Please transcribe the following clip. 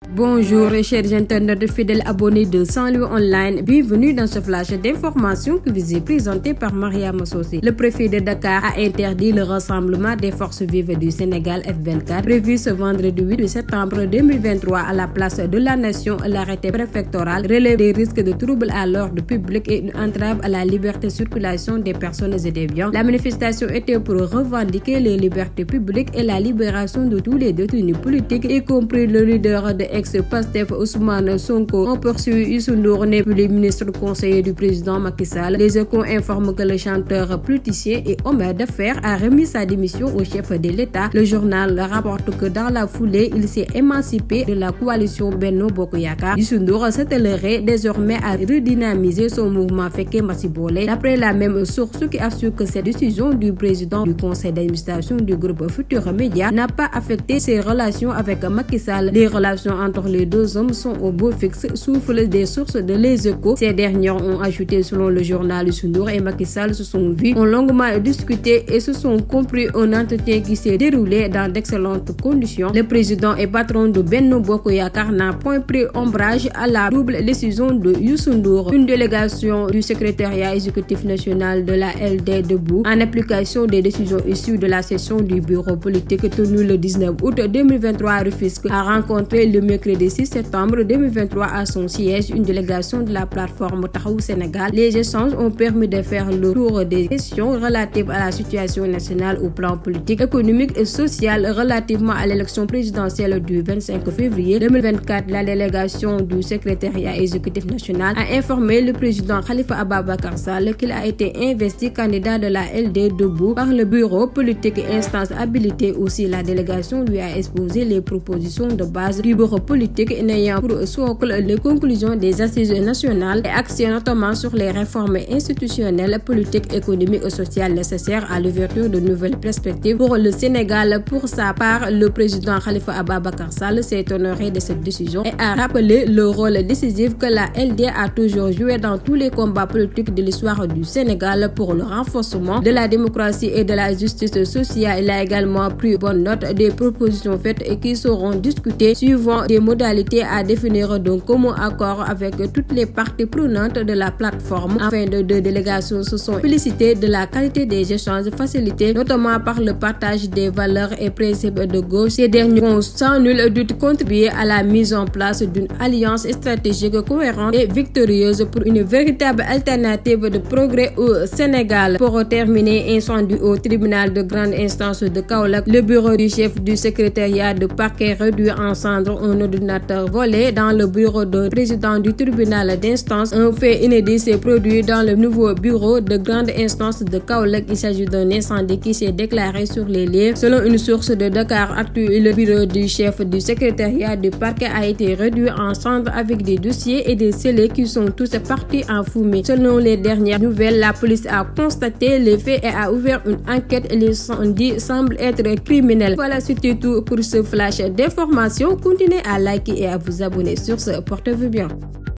Bonjour chers internautes fidèles abonnés de Saint-Louis Online, bienvenue dans ce flash d'information qui vous est présenté par Mariama Sosé. Le préfet de Dakar a interdit le rassemblement des forces vives du Sénégal F24 prévu ce vendredi 8 septembre 2023 à la place de la Nation. L'arrêté préfectoral relève des risques de troubles à l'ordre public et une entrave à la liberté de circulation des personnes et des biens. La manifestation était pour revendiquer les libertés publiques et la libération de tous les détenus politiques, y compris le leader de ex-Pastef Ousmane Sonko. On poursuit Youssou Ndour n'est plus le ministre conseiller du président Macky Sall. Les Échos informent que le chanteur, politicien et homme d'affaires a remis sa démission au chef de l'État. Le journal rapporte que dans la foulée, il s'est émancipé de la coalition Benno Bokk Yakaar. Youssou Ndour s'attellerait désormais à redynamiser son mouvement Fekke Massy Bolé. D'après la même source qui assure que cette décision du président du conseil d'administration du groupe Futurs Médias n'a pas affecté ses relations avec Macky Sall. Les relations entre les deux hommes sont au beau fixe, soufflent des sources de Les Échos. Ces dernières ont ajouté, selon le journal, Youssou Ndour et Macky Sall se sont vus, ont longuement discuté et se sont compris. Un entretien qui s'est déroulé dans d'excellentes conditions. Le président et patron de Benno Bokk Yakaar n'a point pris ombrage à la double décision de Youssou Ndour. Une délégation du secrétariat exécutif national de la LD Debout, en application des décisions issues de la session du bureau politique tenue le 19 août 2023 à Rufisque, a rencontré le mercredi 6 septembre 2023 à son siège une délégation de la plateforme Taxawu Sénégal. Les échanges ont permis de faire le tour des questions relatives à la situation nationale au plan politique, économique et social relativement à l'élection présidentielle du 25 février 2024. La délégation du secrétariat exécutif national a informé le président Khalifa Ababacar Sall qu'il a été investi candidat de la LD Debout par le bureau politique et instance habilitée. Aussi, la délégation lui a exposé les propositions de base du bureau politique n'ayant pour socle les conclusions des assises nationales et axées notamment sur les réformes institutionnelles, politiques, économiques et sociales nécessaires à l'ouverture de nouvelles perspectives pour le Sénégal. Pour sa part, le président Khalifa Ababacar Sall s'est honoré de cette décision et a rappelé le rôle décisif que la LD a toujours joué dans tous les combats politiques de l'histoire du Sénégal pour le renforcement de la démocratie et de la justice sociale. Il a également pris bonne note des propositions faites et qui seront discutées suivant des modalités à définir d'un commun accord avec toutes les parties prenantes de la plateforme. Enfin, deux délégations se sont félicitées de la qualité des échanges facilités, notamment par le partage des valeurs et principes de gauche. Ces derniers ont sans nul doute contribué à la mise en place d'une alliance stratégique cohérente et victorieuse pour une véritable alternative de progrès au Sénégal. Pour terminer, incendie au tribunal de grande instance de Kaolack. Le bureau du chef du secrétariat de parquet réduit en cendres un ordinateur volé dans le bureau de président du tribunal d'instance. Un fait inédit s'est produit dans le nouveau bureau de grande instance de Kaolack. Il s'agit d'un incendie qui s'est déclaré sur les lieux. Selon une source de Dakaractu, le bureau du chef du secrétariat du parquet a été réduit en cendres avec des dossiers et des scellés qui sont tous partis en fumée. Selon les dernières nouvelles, la police a constaté les faits et a ouvert une enquête. L'incendie semble être criminel. Voilà, c'était tout pour ce flash d'information. Continuez à liker et à vous abonner sur ce. Portez-vous bien.